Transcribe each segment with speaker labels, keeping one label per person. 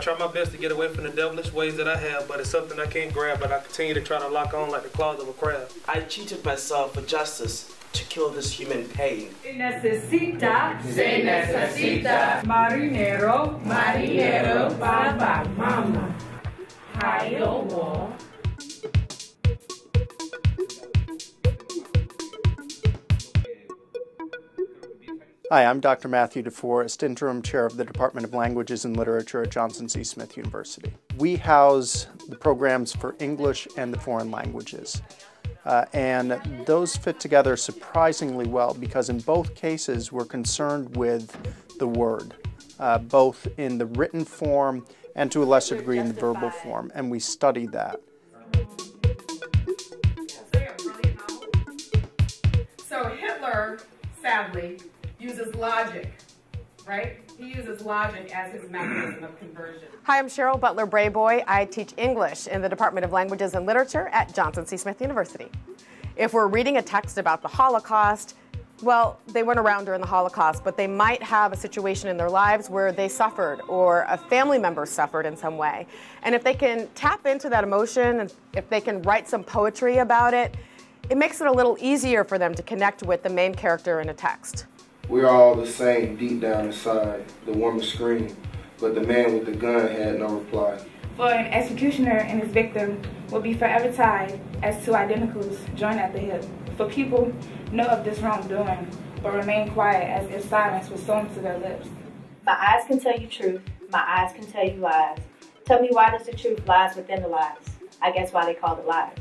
Speaker 1: try my best to get away from the devilish ways that I have, but it's something I can't grab, but I continue to try to lock on like the claws of a crab.
Speaker 2: I cheated myself for justice to kill this human pain.
Speaker 3: Se necesita marinero, baba, mama, hayo.
Speaker 4: Hi, I'm Dr. Matthew DeForest, Interim Chair of the Department of Languages and Literature at Johnson C. Smith University. We house the programs for English and the foreign languages. And those fit together surprisingly well because in both cases we're concerned with the word, both in the written form and to a lesser degree in the verbal form, and we study that.
Speaker 3: So Hitler, sadly, uses logic, right? He uses logic as his mechanism of conversion.
Speaker 5: Hi, I'm Cheryl Butler-Brayboy. I teach English in the Department of Languages and Literature at Johnson C. Smith University. If we're reading a text about the Holocaust, well, they weren't around during the Holocaust, but they might have a situation in their lives where they suffered or a family member suffered in some way. And if they can tap into that emotion and if they can write some poetry about it, it makes it a little easier for them to connect with the main character in a text.
Speaker 6: We're all the same deep down inside, the woman screamed, but the man with the gun had no reply.
Speaker 7: For an executioner and his victim will be forever tied as two identicals joined at the hip. For people know of this wrongdoing, but remain quiet as if silence was sewn to their lips.
Speaker 8: My eyes can tell you truth, my eyes can tell you lies. Tell me why does the truth lies within the lies? I guess why they call it lies.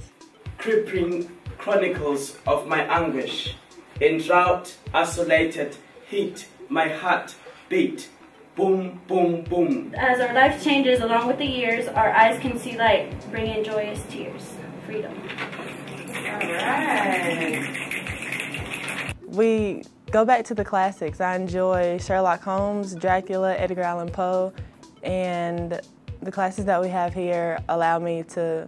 Speaker 2: Crippling chronicles of my anguish. In drought, isolated, heat, my heart beat. Boom, boom, boom.
Speaker 9: As our life changes along with the years, our eyes can see light, bringing joyous tears. Freedom.
Speaker 3: All right.
Speaker 10: We go back to the classics. I enjoy Sherlock Holmes, Dracula, Edgar Allan Poe, and the classes that we have here allow me to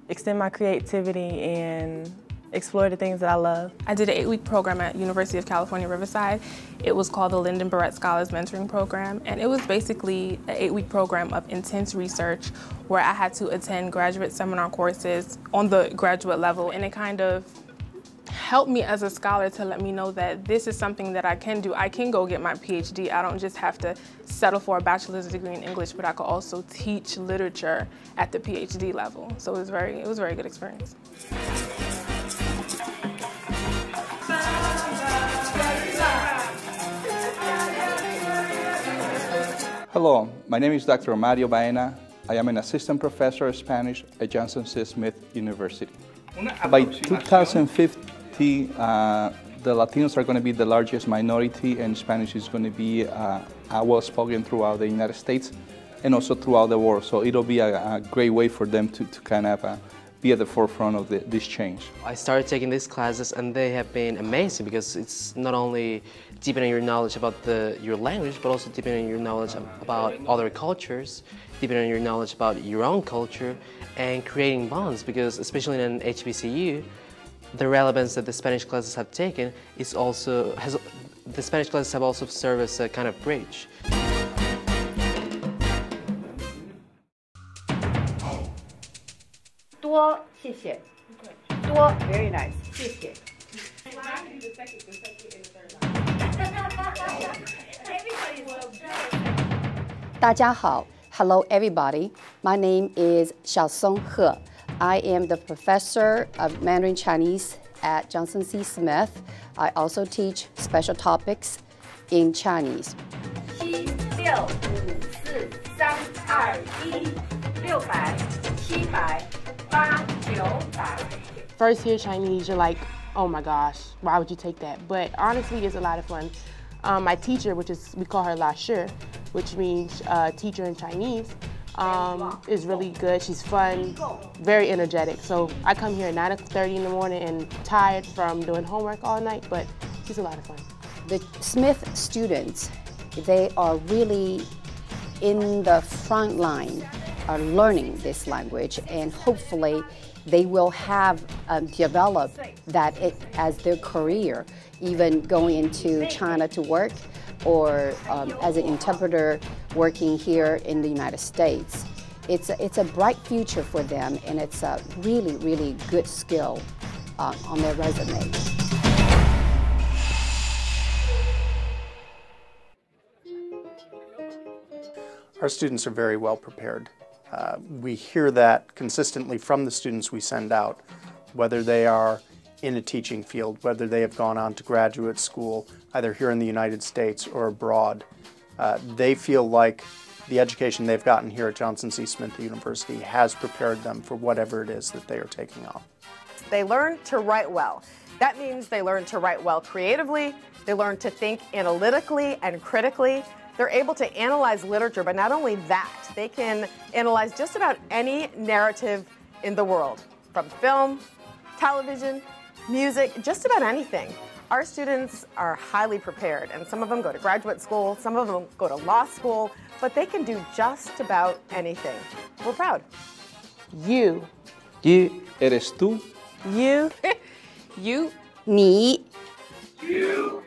Speaker 10: extend my creativity and explore the things that I love.
Speaker 11: I did an 8-week program at University of California, Riverside. It was called the Lyndon Barrett Scholars Mentoring Program, and it was basically an 8-week program of intense research where I had to attend graduate seminar courses on the graduate level, and it kind of helped me as a scholar to let me know that this is something that I can do. I can go get my PhD. I don't just have to settle for a bachelor's degree in English, but I could also teach literature at the PhD level. So it was a very good experience.
Speaker 12: Hello, my name is Dr. Mario Baena. I am an assistant professor of Spanish at Johnson C. Smith University. By 2050, the Latinos are going to be the largest minority, and Spanish is going to be well spoken throughout the United States and also throughout the world. So it'll be a great way for them to kind of be at the forefront of this change.
Speaker 13: I started taking these classes and they have been amazing because it's not only deepening your knowledge about your language, but also deepening your knowledge about other cultures, deepening your knowledge about your own culture, and creating bonds, because especially in an HBCU, the relevance that the Spanish classes have taken is also, the Spanish classes have also served as a kind of bridge.
Speaker 5: Very nice. 谢谢.
Speaker 14: Hello everybody. My name is Xiaosong He. I am the professor of Mandarin Chinese at Johnson C. Smith. I also teach special topics in Chinese.
Speaker 3: 7、6、5、4、3、2、1、600、700、8、900.
Speaker 15: First year Chinese, you're like, oh my gosh, why would you take that? But honestly, it's a lot of fun. My teacher, we call her La Shi, which means teacher in Chinese, is really good. She's fun, very energetic. So I come here at 9:30 in the morning and tired from doing homework all night, but she's a lot of fun.
Speaker 14: The Smith students, they are really in the front line learning this language, and hopefully they will have developed that as their career, even going into China to work or as an interpreter working here in the United States. It's a bright future for them, and it's a really, really good skill on their resume.
Speaker 4: Our students are very well prepared. We hear that consistently from the students we send out, whether they are in a teaching field, whether they have gone on to graduate school, either here in the United States or abroad. They feel like the education they've gotten here at Johnson C. Smith University has prepared them for whatever it is that they are taking on.
Speaker 5: They learn to write well. That means they learn to write well creatively, they learn to think analytically and critically. They're able to analyze literature, but not only that, they can analyze just about any narrative in the world, from film, television, music, just about anything. Our students are highly prepared, and some of them go to graduate school, some of them go to law school, but they can do just about anything. We're proud.
Speaker 15: You.
Speaker 12: You. Eres tú.
Speaker 15: You.
Speaker 5: You.
Speaker 14: 你.
Speaker 2: You.